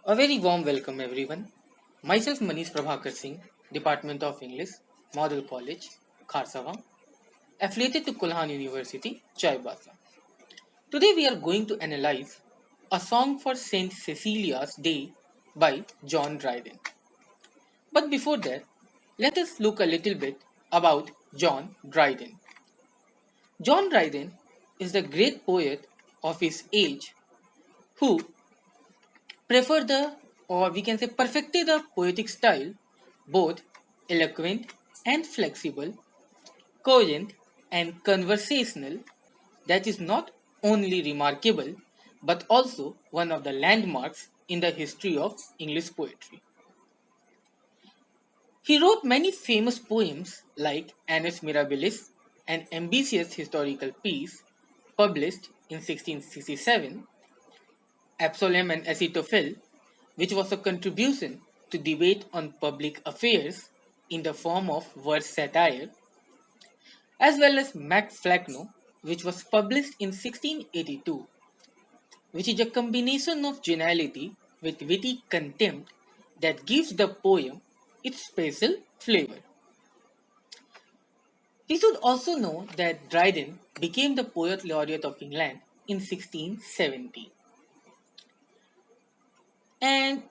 A very warm welcome, everyone. Myself, Manish Prabhakar Singh, Department of English, Model College, Kharsava, affiliated to Kulhan University, Chaibasa. Today, we are going to analyze a song for Saint Cecilia's Day by John Dryden. But before that, let us look a little bit about John Dryden. John Dryden is the great poet of his age who prefer the, or we can say perfected the poetic style, both eloquent and flexible, coherent and conversational, that is not only remarkable but also one of the landmarks in the history of English poetry. He wrote many famous poems like Annus Mirabilis, an ambitious historical piece published in 1667, Absalom and Ahithophel, which was a contribution to debate on public affairs in the form of verse satire, as well as Mac Flacno, which was published in 1682, which is a combination of geniality with witty contempt that gives the poem its special flavor. We should also know that Dryden became the Poet Laureate of England in 1670. And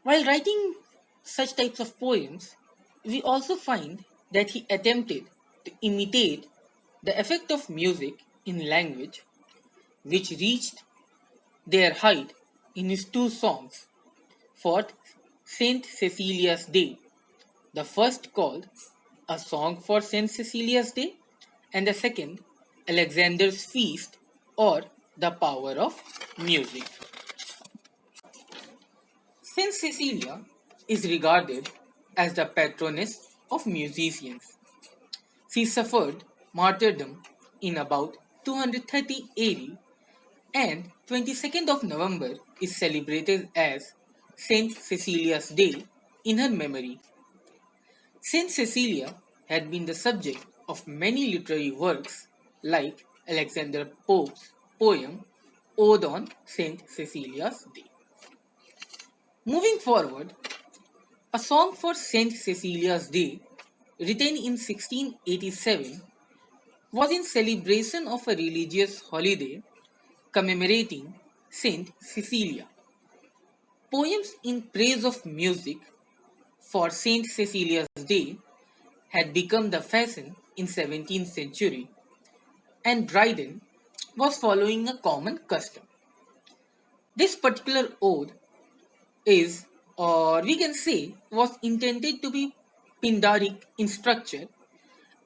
while writing such types of poems, we also find that he attempted to imitate the effect of music in language, which reached their height in his two songs for Saint Cecilia's Day, the first called A Song for Saint Cecilia's Day, and the second, Alexander's Feast or The Power of Music. Saint Cecilia is regarded as the patroness of musicians. She suffered martyrdom in about 230 AD, and 22nd of November is celebrated as Saint Cecilia's Day in her memory. Saint Cecilia had been the subject of many literary works like Alexander Pope's poem Ode on Saint Cecilia's Day. Moving forward, a song for Saint Cecilia's Day, written in 1687, was in celebration of a religious holiday commemorating Saint Cecilia. Poems in praise of music for Saint Cecilia's Day had become the fashion in 17th century, and Dryden was following a common custom. This particular ode is, or we can say, was intended to be Pindaric in structure,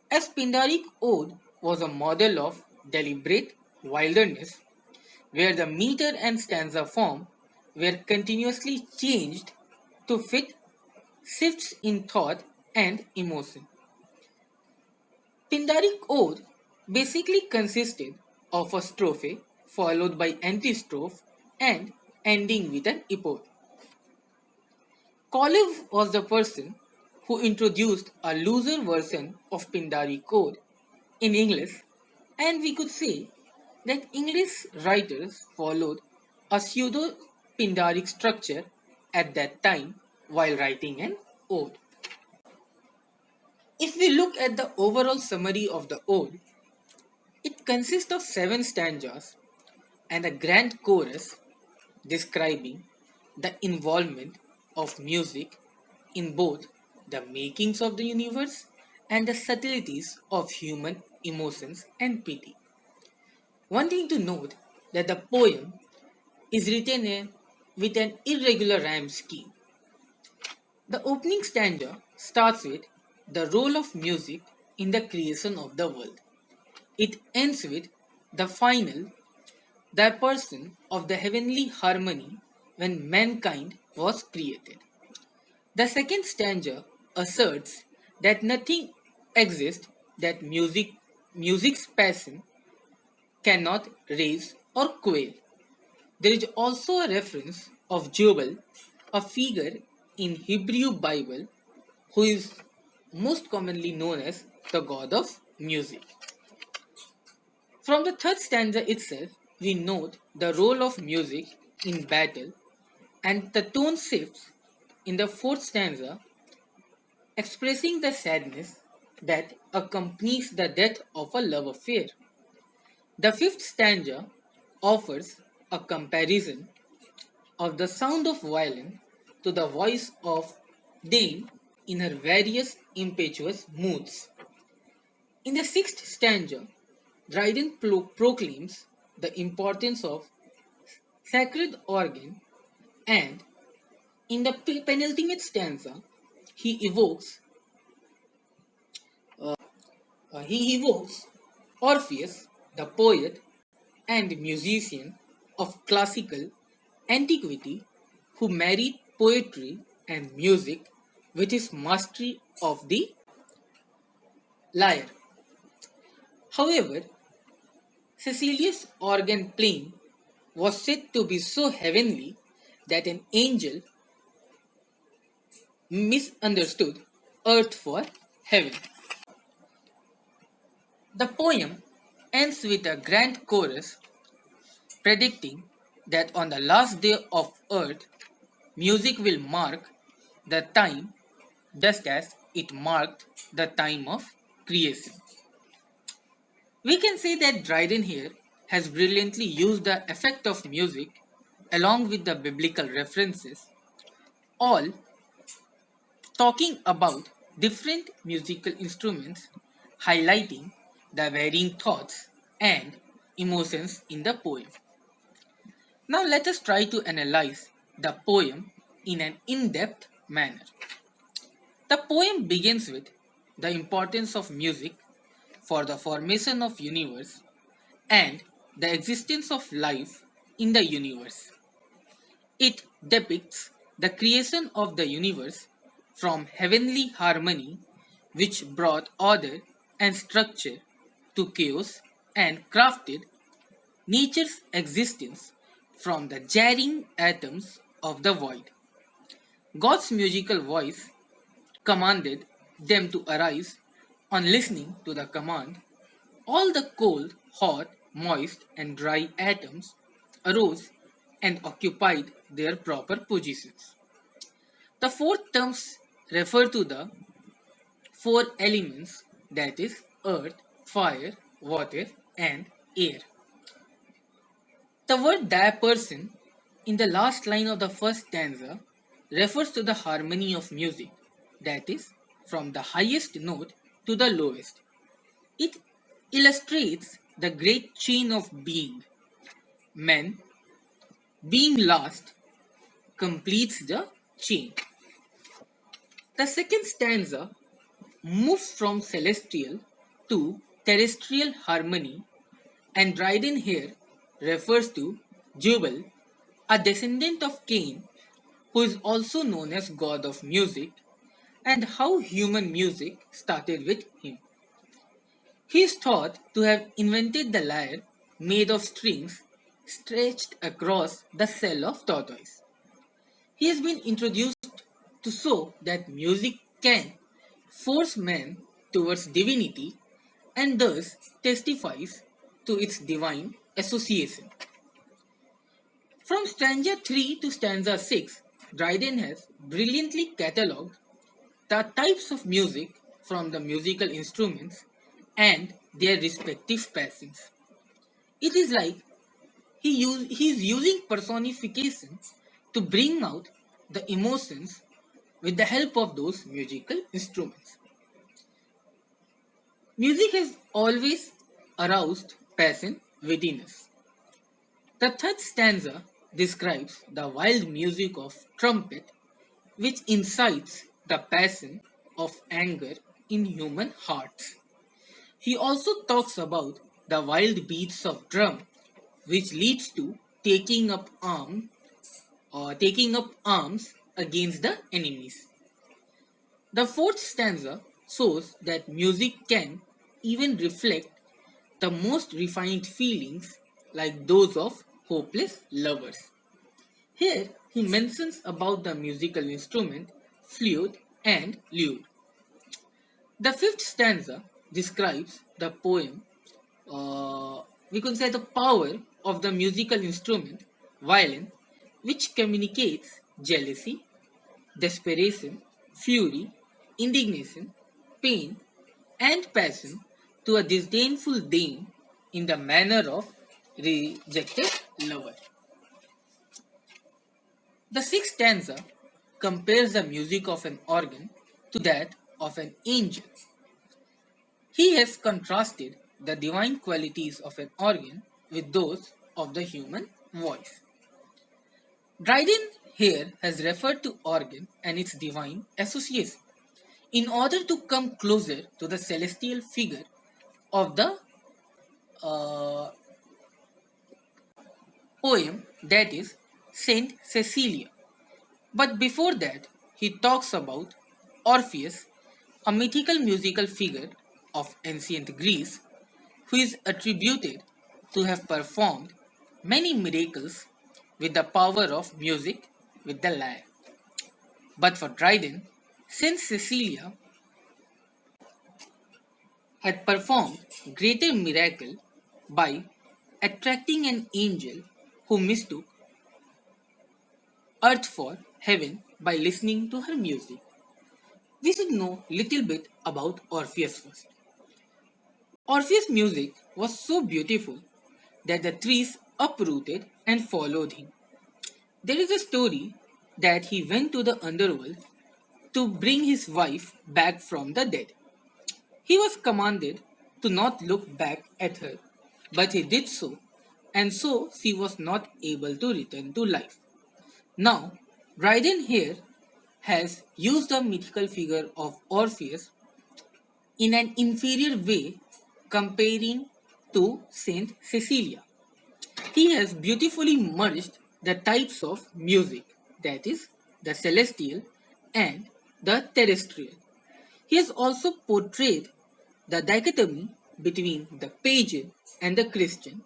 as Pindaric ode was a model of deliberate wilderness where the meter and stanza form were continuously changed to fit shifts in thought and emotion. Pindaric ode basically consisted of a strophe followed by antistrophe and ending with an epode. Collive was the person who introduced a looser version of Pindaric code in English, and we could say that English writers followed a pseudo Pindaric structure at that time while writing an ode. If we look at the overall summary of the ode, it consists of 7 stanzas and a grand chorus describing the involvement of music in both the makings of the universe and the subtleties of human emotions and pity. One thing to note that the poem is written with an irregular rhyme scheme. The opening stanza starts with the role of music in the creation of the world. It ends with the final, the person of the heavenly harmony when mankind was created. The second stanza asserts that nothing exists that music's passion cannot raise or quell. There is also a reference of Jobel, a figure in Hebrew Bible who is most commonly known as the god of music. From the third stanza itself, we note the role of music in battle, and the tone shifts in the fourth stanza, expressing the sadness that accompanies the death of a love affair. The fifth stanza offers a comparison of the sound of violin to the voice of Dame in her various impetuous moods. In the sixth stanza, Dryden proclaims the importance of sacred organ, and in the penultimate stanza, he evokes he evokes Orpheus, the poet and musician of classical antiquity, who married poetry and music with his mastery of the lyre. However, Cecilia's organ playing was said to be so heavenly that an angel misunderstood earth for heaven. The poem ends with a grand chorus predicting that on the last day of earth, music will mark the time just as it marked the time of creation. We can say that Dryden here has brilliantly used the effect of music along with the biblical references, all talking about different musical instruments, highlighting the varying thoughts and emotions in the poem. Now let us try to analyze the poem in an in-depth manner. The poem begins with the importance of music for the formation of universe and the existence of life in the universe. It depicts the creation of the universe from heavenly harmony which brought order and structure to chaos and crafted nature's existence from the jarring atoms of the void. God's musical voice commanded them to arise. On listening to the command, all the cold, hot, moist, and dry atoms arose and occupied their proper positions. The four terms refer to the four elements, that is, earth, fire, water, and air. The word diapason in the last line of the first stanza refers to the harmony of music, that is, from the highest note to the lowest. It illustrates the great chain of being. Man, being last, completes the chain. The second stanza moves from celestial to terrestrial harmony, and Dryden here refers to Jubal, a descendant of Cain, who is also known as god of music, and how human music started with him. He is thought to have invented the lyre made of strings stretched across the shell of tortoise. He has been introduced to show that music can force man towards divinity and thus testifies to its divine association. From stanza 3 to stanza 6, Dryden has brilliantly catalogued the types of music from the musical instruments and their respective passions. It is like he is using personification to bring out the emotions with the help of those musical instruments. Music has always aroused passion within us. The third stanza describes the wild music of trumpet which incites the passion of anger in human hearts. He also talks about the wild beats of drum which leads to taking up arms against the enemies. The fourth stanza shows that music can even reflect the most refined feelings like those of hopeless lovers. Here he mentions about the musical instrument flute and lute. The fifth stanza describes the poem, we could say the power of the musical instrument violin which communicates jealousy, desperation, fury, indignation, pain, and passion to a disdainful dame in the manner of rejected lover. The sixth stanza compares the music of an organ to that of an angel. He has contrasted the divine qualities of an organ with those of the human voice. Dryden here has referred to organ and its divine association in order to come closer to the celestial figure of the uh, poem, that is Saint Cecilia. But before that, he talks about Orpheus, a mythical musical figure of ancient Greece who is attributed to have performed many miracles with the power of music with the lyre. But for Dryden, since Cecilia had performed greater miracle by attracting an angel who mistook earth for heaven by listening to her music. We should know little bit about Orpheus first. Orpheus' music was so beautiful that the trees uprooted and followed him. There is a story that he went to the underworld to bring his wife back from the dead. He was commanded to not look back at her, but he did so, and so she was not able to return to life. Now, Dryden here has used the mythical figure of Orpheus in an inferior way, comparing to Saint Cecilia. He has beautifully merged the types of music, that is, the celestial and the terrestrial. He has also portrayed the dichotomy between the pagan and the Christian,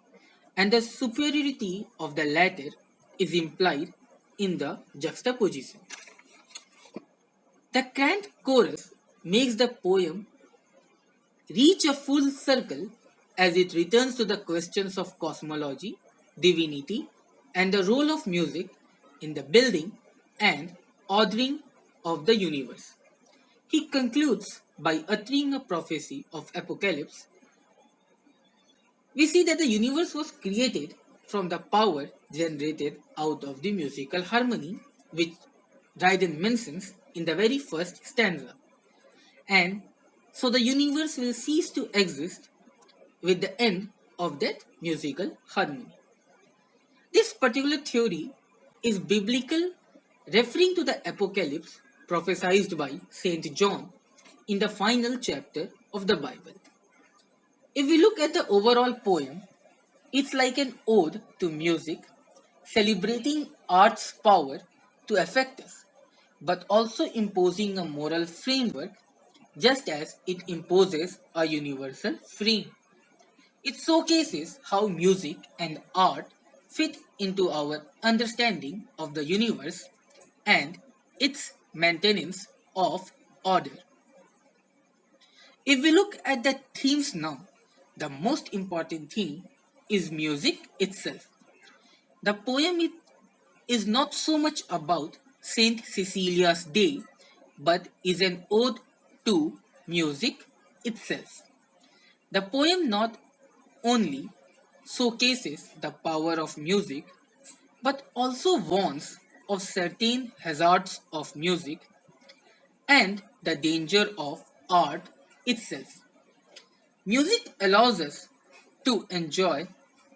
and the superiority of the latter is implied in the juxtaposition. The cant chorus makes the poem reach a full circle as it returns to the questions of cosmology, divinity, and the role of music in the building and ordering of the universe. He concludes by uttering a prophecy of apocalypse. We see that the universe was created from the power generated out of the musical harmony, which Dryden mentions in the very first stanza. And so the universe will cease to exist with the end of that musical harmony. This particular theory is biblical, referring to the apocalypse prophesied by Saint John in the final chapter of the Bible. If we look at the overall poem, it's like an ode to music, celebrating art's power to affect us, but also imposing a moral framework just as it imposes a universal frame. It showcases how music and art fit into our understanding of the universe and its maintenance of order. If we look at the themes now, the most important theme is music itself. The poem is not so much about Saint Cecilia's day, but is an ode to music itself. The poem not only showcases the power of music, but also warns of certain hazards of music and the danger of art itself. Music allows us to enjoy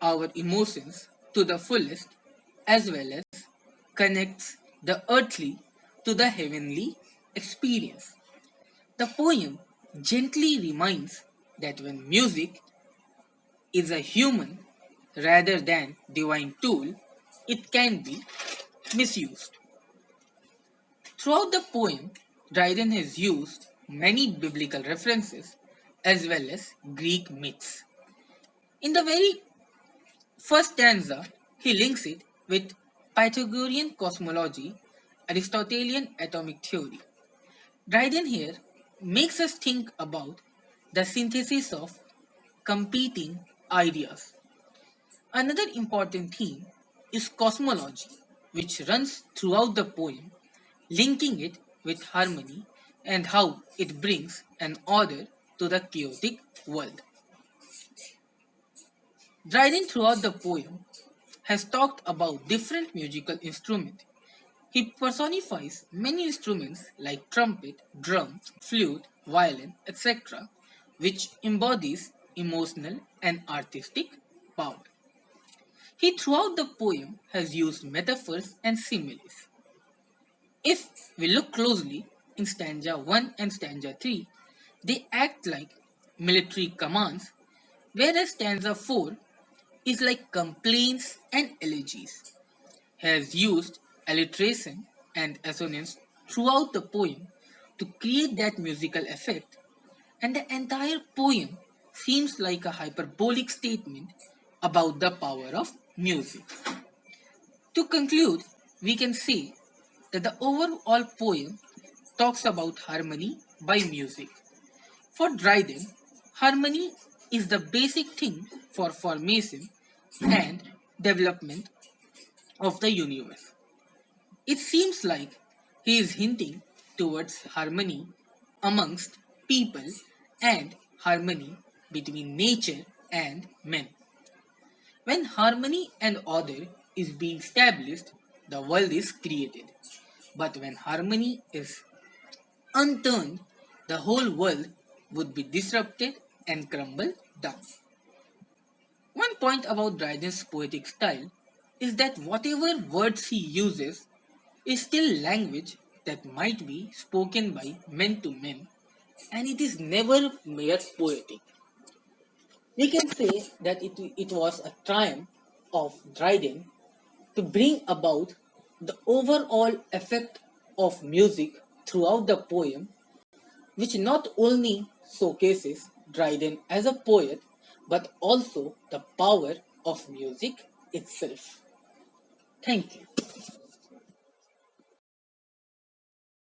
our emotions to the fullest as well as connects the earthly to the heavenly experience. The poem gently reminds that when music is a human rather than divine tool, it can be misused. Throughout the poem, Dryden has used many biblical references as well as Greek myths. In the very first stanza, he links it with Pythagorean cosmology, Aristotelian atomic theory. Dryden here makes us think about the synthesis of competing ideas. Another important theme is cosmology. which runs throughout the poem, linking it with harmony and how it brings an order to the chaotic world. Dryden throughout the poem has talked about different musical instruments. He personifies many instruments like trumpet, drum, flute, violin, etc., which embodies emotional and artistic power. He throughout the poem has used metaphors and similes. If we look closely in stanza 1 and stanza 3, they act like military commands, whereas stanza 4 is like complaints and elegies. He has used alliteration and assonance throughout the poem to create that musical effect, and the entire poem seems like a hyperbolic statement about the power of music. To conclude, we can say that the overall poem talks about harmony by music. For Dryden, harmony is the basic thing for formation and development of the universe. It seems like he is hinting towards harmony amongst people and harmony between nature and men. When harmony and order is being established, the world is created. But when harmony is unturned, the whole world would be disrupted and crumble down. One point about Dryden's poetic style is that whatever words he uses is still language that might be spoken by men to men, and it is never mere poetic. We can say that it was a triumph of Dryden to bring about the overall effect of music throughout the poem, which not only showcases Dryden as a poet but also the power of music itself. Thank you.